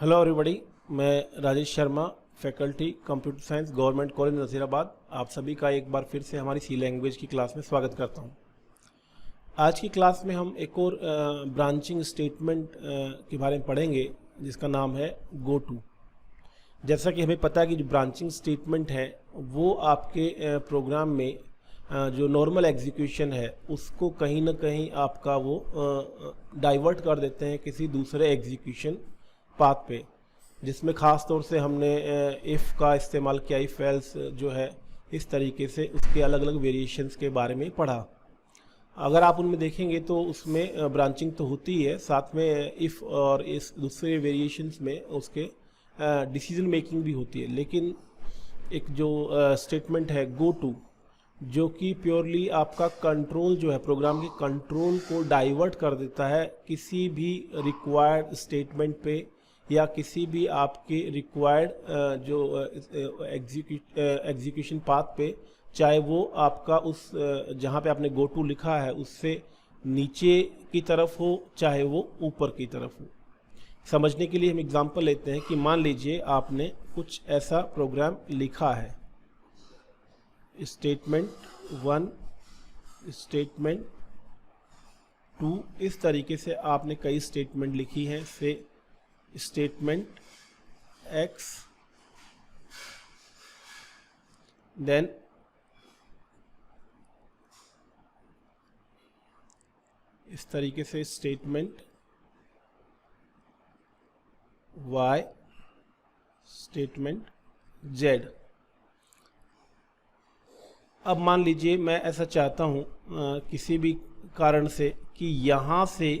Hello everybody, मैं Rajesh Sharma, faculty computer science, government college Nazirabad. आप सभी का एक बार फिर से हमारी सी लैंग्वेज की क्लास में स्वागत करता हूं। आज की क्लास में हम एक और ब्रांचिंग स्टेटमेंट के बारे में पढ़ेंगे जिसका नाम है गो टू। जैसा कि हमें पता है कि जो ब्रांचिंग स्टेटमेंट है वो आपके प्रोग्राम में जो नॉर्मल एग्जीक्यूशन है उसको कहीं ना कहीं आपका वो डाइवर्ट कर देते हैं किसी दूसरे एग्जीक्यूशन पाथ पे, जिसमें ख़ास तौर से हमने इफ़ का इस्तेमाल किया। इफ़ एल्स जो है इस तरीके से उसके अलग अलग वेरिएशंस के बारे में पढ़ा। अगर आप उनमें देखेंगे तो उसमें ब्रांचिंग तो होती है, साथ में इफ़ और इस दूसरे वेरिएशंस में उसके डिसीजन मेकिंग भी होती है। लेकिन एक जो स्टेटमेंट है गो टू, जो कि प्योरली आपका कंट्रोल जो है प्रोग्राम के कंट्रोल को डाइवर्ट कर देता है किसी भी रिक्वायर्ड स्टेटमेंट पे या किसी भी आपके रिक्वायर्ड जो एग्जीक्यूशन पाथ पे, चाहे वो आपका उस जहाँ पे आपने गो टू लिखा है उससे नीचे की तरफ हो चाहे वो ऊपर की तरफ हो। समझने के लिए हम एग्जांपल लेते हैं कि मान लीजिए आपने कुछ ऐसा प्रोग्राम लिखा है, स्टेटमेंट 1, स्टेटमेंट 2, इस तरीके से आपने कई स्टेटमेंट लिखी हैं। से स्टेटमेंट x, देन इस तरीके से स्टेटमेंट y, स्टेटमेंट z। अब मान लीजिए मैं ऐसा चाहता हूँ किसी भी कारण से कि यहाँ से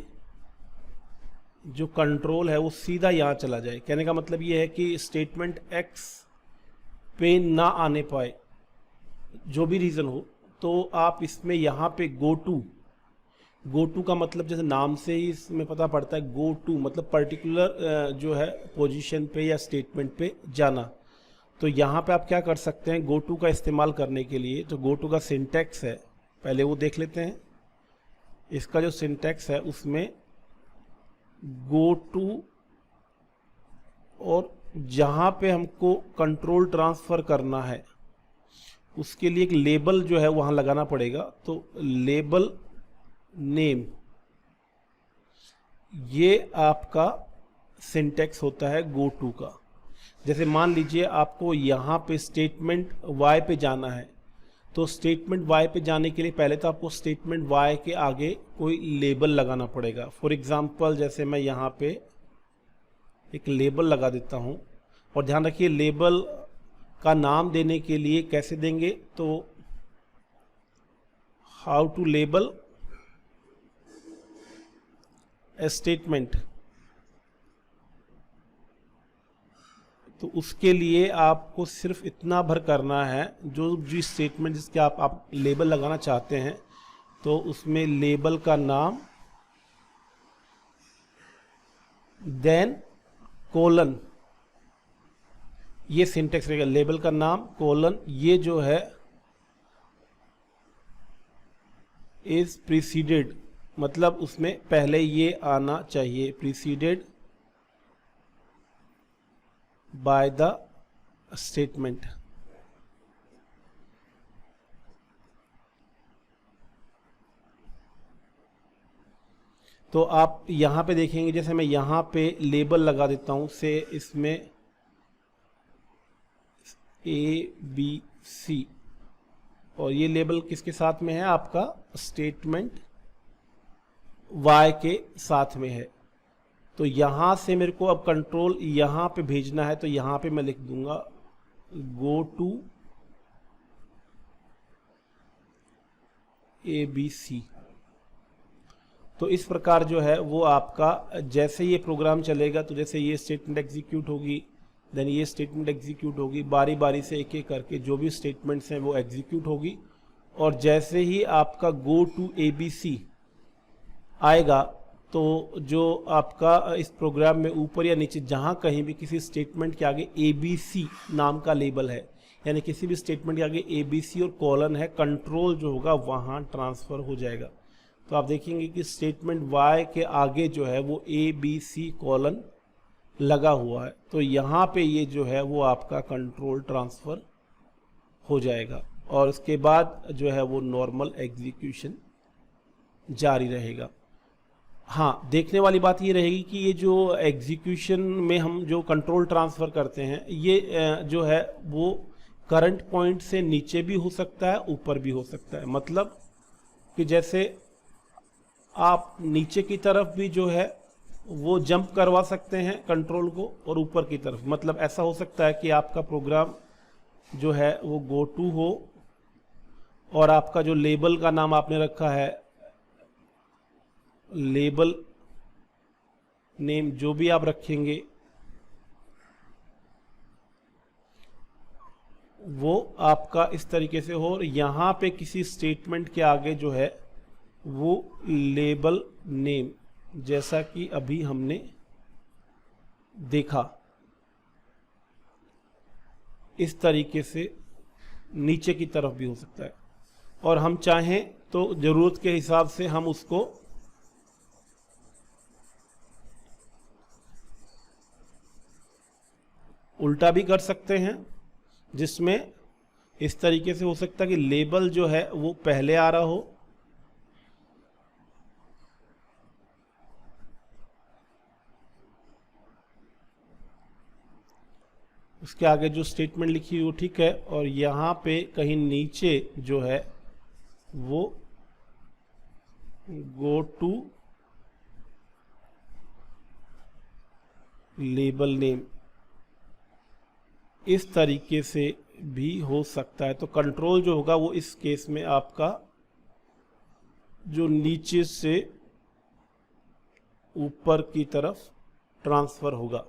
जो कंट्रोल है वो सीधा यहाँ चला जाए। कहने का मतलब ये है कि स्टेटमेंट x पे ना आने पाए, जो भी रीज़न हो, तो आप इसमें यहाँ पे गो टू का मतलब जैसे नाम से ही इसमें पता पड़ता है, गो टू मतलब पर्टिकुलर जो है पोजीशन पे या स्टेटमेंट पे जाना। तो यहाँ पे आप क्या कर सकते हैं गो टू का इस्तेमाल करने के लिए। तो गो टू का सिंटैक्स है, पहले वो देख लेते हैं। इसका जो सिंटैक्स है उसमें गो टू, और जहाँ पे हमको कंट्रोल ट्रांसफ़र करना है उसके लिए एक लेबल जो है वहाँ लगाना पड़ेगा। तो लेबल नेम, ये आपका सिंटैक्स होता है गो टू का। जैसे मान लीजिए आपको यहाँ पे स्टेटमेंट y पे जाना है, तो स्टेटमेंट y पे जाने के लिए पहले तो आपको स्टेटमेंट y के आगे कोई लेबल लगाना पड़ेगा। फॉर एग्जांपल जैसे मैं यहाँ पे एक लेबल लगा देता हूँ, और ध्यान रखिए लेबल का नाम देने के लिए कैसे देंगे, तो how to label a statement. तो उसके लिए आपको सिर्फ इतना भर करना है, जो स्टेटमेंट जिसके आप लेबल लगाना चाहते हैं, तो उसमें लेबल का नाम, देन कोलन, ये सिंटेक्स रहेगा। लेबल का नाम कोलन, ये जो है इज प्रीसीडेड, मतलब उसमें पहले ये आना चाहिए, प्रीसीडेड बाय द स्टेटमेंट। तो आप यहाँ पे देखेंगे, जैसे मैं यहाँ पे लेबल लगा देता हूँ से इसमें ABC, और ये लेबल किसके साथ में है, आपका स्टेटमेंट Y के साथ में है। तो यहाँ से मेरे को अब कंट्रोल यहाँ पे भेजना है, तो यहाँ पे मैं लिख दूंगा गो टू ABC। तो इस प्रकार जो है वो आपका जैसे ये प्रोग्राम चलेगा, तो जैसे ये स्टेटमेंट एग्जीक्यूट होगी, देन ये स्टेटमेंट एग्जीक्यूट होगी, बारी बारी से एक एक करके जो भी स्टेटमेंट्स हैं वो एग्जीक्यूट होगी। और जैसे ही आपका गो टू ABC आएगा, तो जो आपका इस प्रोग्राम में ऊपर या नीचे जहाँ कहीं भी किसी स्टेटमेंट के आगे ABC नाम का लेबल है, यानी किसी भी स्टेटमेंट के आगे ABC और कॉलन है, कंट्रोल जो होगा वहाँ ट्रांसफ़र हो जाएगा। तो आप देखेंगे कि स्टेटमेंट Y के आगे जो है वो ABC कॉलन लगा हुआ है, तो यहाँ पे ये जो है वो आपका कंट्रोल ट्रांसफ़र हो जाएगा और उसके बाद जो है वो नॉर्मल एग्जीक्यूशन जारी रहेगा। हाँ, देखने वाली बात ये रहेगी कि ये जो एग्जीक्यूशन में हम जो कंट्रोल ट्रांसफ़र करते हैं ये जो है वो करंट पॉइंट से नीचे भी हो सकता है, ऊपर भी हो सकता है। मतलब कि जैसे आप नीचे की तरफ भी जो है वो जंप करवा सकते हैं कंट्रोल को और ऊपर की तरफ, मतलब ऐसा हो सकता है कि आपका प्रोग्राम जो है वो गो टू हो और आपका जो लेबल का नाम आपने रखा है, लेबल नेम जो भी आप रखेंगे वो आपका इस तरीके से हो और यहाँ पे किसी स्टेटमेंट के आगे जो है वो लेबल नेम, जैसा कि अभी हमने देखा, इस तरीके से नीचे की तरफ भी हो सकता है और हम चाहें तो ज़रूरत के हिसाब से हम उसको उल्टा भी कर सकते हैं, जिसमें इस तरीके से हो सकता है कि लेबल जो है वो पहले आ रहा हो उसके आगे जो स्टेटमेंट लिखी हुई वो ठीक है और यहाँ पे कहीं नीचे जो है वो गो टू लेबल नेम, इस तरीके से भी हो सकता है। तो कंट्रोल जो होगा वो इस केस में आपका जो नीचे से ऊपर की तरफ ट्रांसफ़र होगा।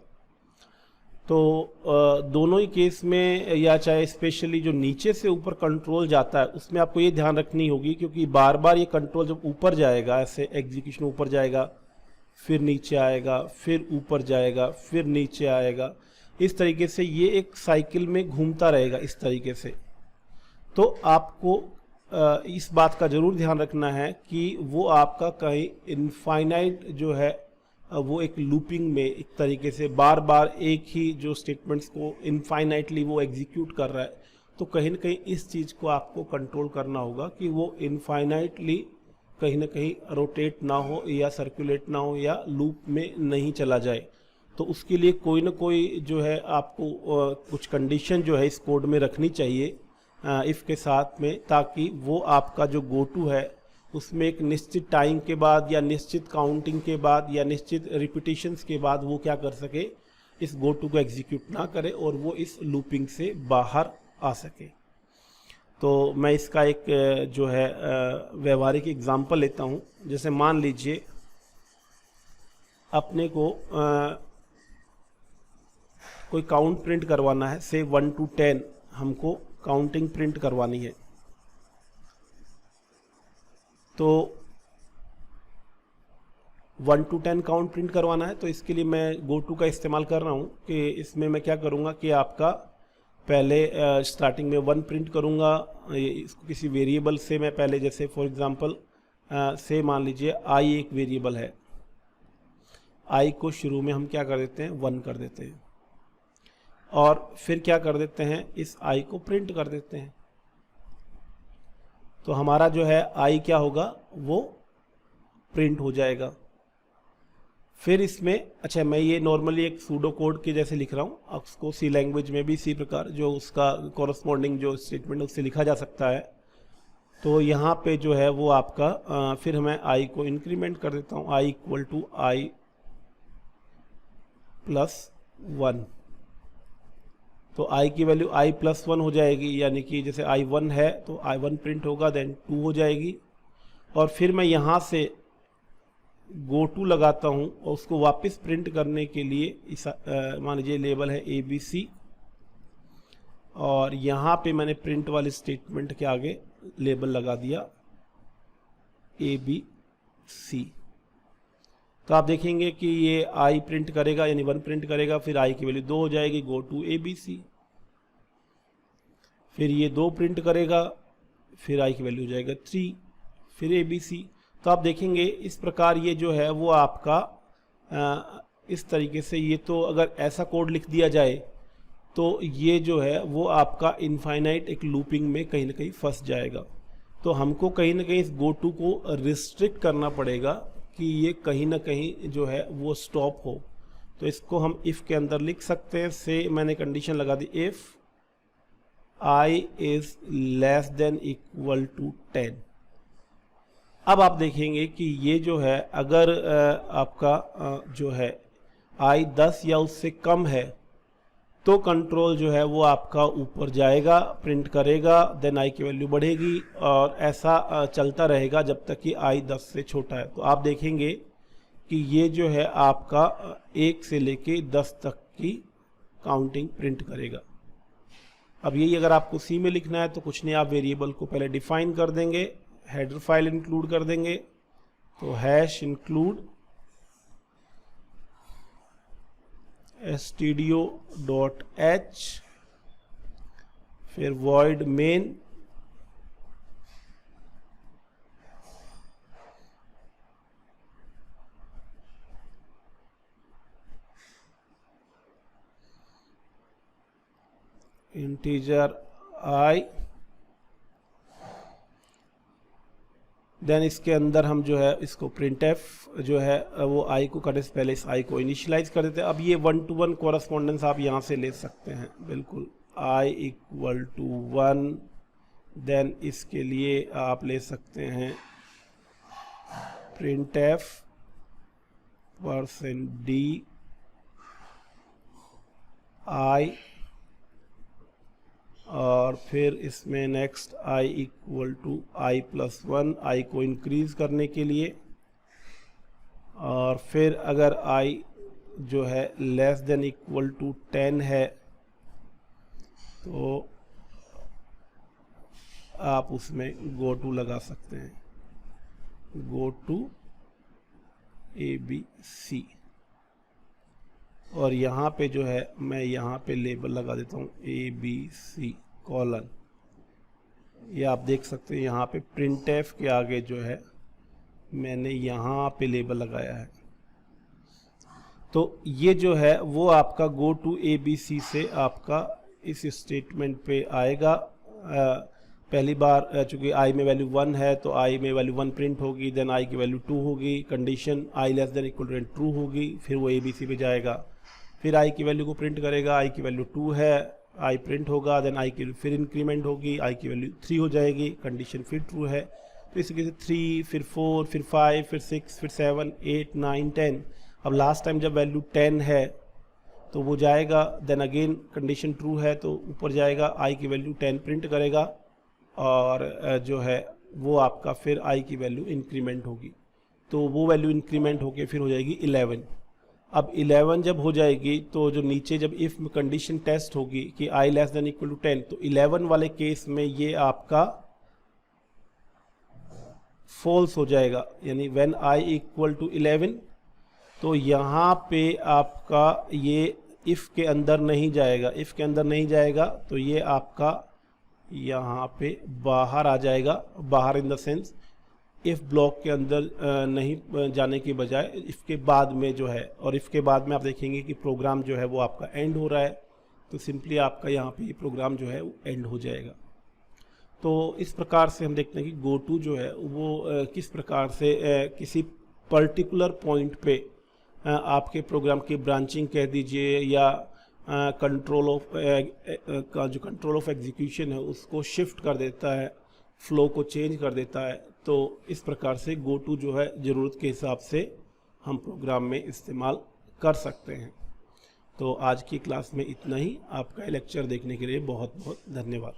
तो दोनों ही केस में, या चाहे स्पेशली जो नीचे से ऊपर कंट्रोल जाता है उसमें आपको ये ध्यान रखनी होगी, क्योंकि बार बार ये कंट्रोल जब ऊपर जाएगा, ऐसे एग्जीक्यूशन ऊपर जाएगा फिर नीचे आएगा फिर ऊपर जाएगा फिर नीचे आएगा, इस तरीके से ये एक साइकिल में घूमता रहेगा इस तरीके से। तो आपको इस बात का ज़रूर ध्यान रखना है कि वो आपका कहीं इनफाइनाइट जो है वो एक लूपिंग में एक तरीके से बार बार एक ही जो स्टेटमेंट्स को इनफाइनाइटली वो एग्जीक्यूट कर रहा है, तो कहीं ना कहीं इस चीज़ को आपको कंट्रोल करना होगा कि वो इनफाइनाइटली कहीं ना कहीं रोटेट ना हो या सर्कुलेट ना हो या लूप में नहीं चला जाए। तो उसके लिए कोई ना कोई जो है आपको कुछ कंडीशन जो है इस कोड में रखनी चाहिए इफ़ के साथ में, ताकि वो आपका जो गो टू है उसमें एक निश्चित टाइम के बाद या निश्चित काउंटिंग के बाद या निश्चित रिपीटिशंस के बाद वो क्या कर सके, इस गो टू को एग्जीक्यूट ना करे और वो इस लूपिंग से बाहर आ सके। तो मैं इसका एक जो है व्यवहारिक एग्जांपल लेता हूँ। जैसे मान लीजिए अपने को कोई काउंट प्रिंट करवाना है, से 1 to 10 हमको काउंटिंग प्रिंट करवानी है। तो 1 to 10 काउंट प्रिंट करवाना है, तो इसके लिए मैं गो टू का इस्तेमाल कर रहा हूँ कि इसमें मैं क्या करूँगा कि आपका पहले स्टार्टिंग में 1 प्रिंट करूँगा, इसको किसी वेरिएबल से मैं पहले, जैसे फॉर एग्जांपल से मान लीजिए i एक वेरिएबल है, i को शुरू में हम क्या कर देते हैं 1 कर देते हैं और फिर क्या कर देते हैं इस i को प्रिंट कर देते हैं। तो हमारा जो है i क्या होगा वो प्रिंट हो जाएगा। फिर इसमें अच्छा, मैं ये नॉर्मली एक सूडो कोड के जैसे लिख रहा हूँ, उसको सी लैंग्वेज में भी इसी प्रकार जो उसका कॉरस्पॉन्डिंग जो स्टेटमेंट उससे लिखा जा सकता है। तो यहाँ पे जो है वो आपका फिर मैं i को इंक्रीमेंट कर देता हूँ, i equal to i plus 1। तो i की वैल्यू i प्लस 1 हो जाएगी, यानी कि जैसे i 1 है तो i 1 प्रिंट होगा, देन 2 हो जाएगी। और फिर मैं यहाँ से गो टू लगाता हूँ और उसको वापस प्रिंट करने के लिए इस मान लीजिए लेबल है ABC और यहाँ पे मैंने प्रिंट वाले स्टेटमेंट के आगे लेबल लगा दिया ABC। तो आप देखेंगे कि ये i प्रिंट करेगा, यानी 1 प्रिंट करेगा, फिर i की वैल्यू 2 हो जाएगी, गो टू ABC। फिर ये 2 प्रिंट करेगा, फिर i की वैल्यू हो जाएगा 3, फिर ABC। तो आप देखेंगे इस प्रकार ये जो है वो आपका इस तरीके से ये तो अगर ऐसा कोड लिख दिया जाए तो ये जो है वो आपका इनफाइनाइट एक लूपिंग में कहीं ना कहीं फंस जाएगा। तो हमको कहीं ना कहीं इस GoTo को रिस्ट्रिक्ट करना पड़ेगा कि ये कहीं ना कहीं जो है वो स्टॉप हो। तो इसको हम इफ़ के अंदर लिख सकते हैं, से मैंने कंडीशन लगा दी if i is less than equal to 10। अब आप देखेंगे कि ये जो है अगर आपका जो है i 10 या उससे कम है तो कंट्रोल जो है वो आपका ऊपर जाएगा, प्रिंट करेगा, देन i की वैल्यू बढ़ेगी और ऐसा चलता रहेगा जब तक कि i 10 से छोटा है। तो आप देखेंगे कि ये जो है आपका 1 से लेके 10 तक की काउंटिंग प्रिंट करेगा। अब यही अगर आपको C में लिखना है तो कुछ नहीं, आप वेरिएबल को पहले डिफाइन कर देंगे, हेडर फाइल इंक्लूड कर देंगे, तो हैश इंक्लूड stdio.h, फिर void main, integer i, then इसके अंदर हम जो है इसको printf जो है वो i को करने से पहले इस i को इनिशियलाइज कर देते हैं। अब ये 1 to 1 कॉरस्पॉन्डेंस आप यहाँ से ले सकते हैं, बिल्कुल i इक्वल टू 1, देन इसके लिए आप ले सकते हैं printf %d i, और फिर इसमें next i equal to i plus 1, i को इंक्रीज करने के लिए, और फिर अगर i जो है लेस देन इक्वल टू 10 है तो आप उसमें GoTo लगा सकते हैं, GoTo ABC, और यहाँ पे जो है मैं यहाँ पे लेबल लगा देता हूँ ABC कॉलन। ये आप देख सकते हैं यहाँ पे printf के आगे जो है मैंने यहाँ पे लेबल लगाया है। तो ये जो है वो आपका GoTo ABC से आपका इस स्टेटमेंट पे आएगा। पहली बार चूंकि i में वैल्यू 1 है तो i में वैल्यू 1 प्रिंट होगी, देन i की वैल्यू 2 होगी, condition i less than equal to true होगी, फिर वो ABC पे जाएगा, फिर i की वैल्यू को प्रिंट करेगा, i की वैल्यू 2 है, i प्रिंट होगा, देन i की फिर इंक्रीमेंट होगी, i की वैल्यू 3 हो जाएगी, कंडीशन फिर ट्रू है। तो इस तरीके से 3, फिर 4, फिर 5, फिर 6, फिर 7, 8, 9, 10। अब लास्ट टाइम जब वैल्यू 10 है तो वो जाएगा, देन अगेन कंडीशन ट्रू है तो ऊपर जाएगा, i की वैल्यू 10 प्रिंट करेगा और जो है वो आपका फिर i की वैल्यू इंक्रीमेंट होगी, तो वो वैल्यू इंक्रीमेंट होके फिर हो जाएगी 11। अब 11 जब हो जाएगी तो जो नीचे जब इफ कंडीशन टेस्ट होगी कि i less than equal to 10, तो 11 वाले केस में ये आपका फॉल्स हो जाएगा, यानी व्हेन i इक्वल टू 11, तो यहाँ पे आपका ये इफ के अंदर नहीं जाएगा, इफ के अंदर नहीं जाएगा तो ये आपका यहाँ पे बाहर आ जाएगा, बाहर in the sense if block के अंदर नहीं जाने के बजाय इफ के बाद में जो है, और इफ के बाद में आप देखेंगे कि प्रोग्राम जो है वो आपका एंड हो रहा है, तो सिंपली आपका यहाँ पे प्रोग्राम जो है वो एंड हो जाएगा। तो इस प्रकार से हम देखते हैं कि GoTo जो है वो किस प्रकार से किसी पर्टिकुलर पॉइंट पे आपके प्रोग्राम की ब्रांचिंग कह दीजिए या कंट्रोल ऑफ का जो कंट्रोल ऑफ एग्जीक्यूशन है उसको शिफ्ट कर देता है, फ्लो को चेंज कर देता है। तो इस प्रकार से GoTo जो है ज़रूरत के हिसाब से हम प्रोग्राम में इस्तेमाल कर सकते हैं। तो आज की क्लास में इतना ही। आपका लेक्चर देखने के लिए बहुत बहुत धन्यवाद।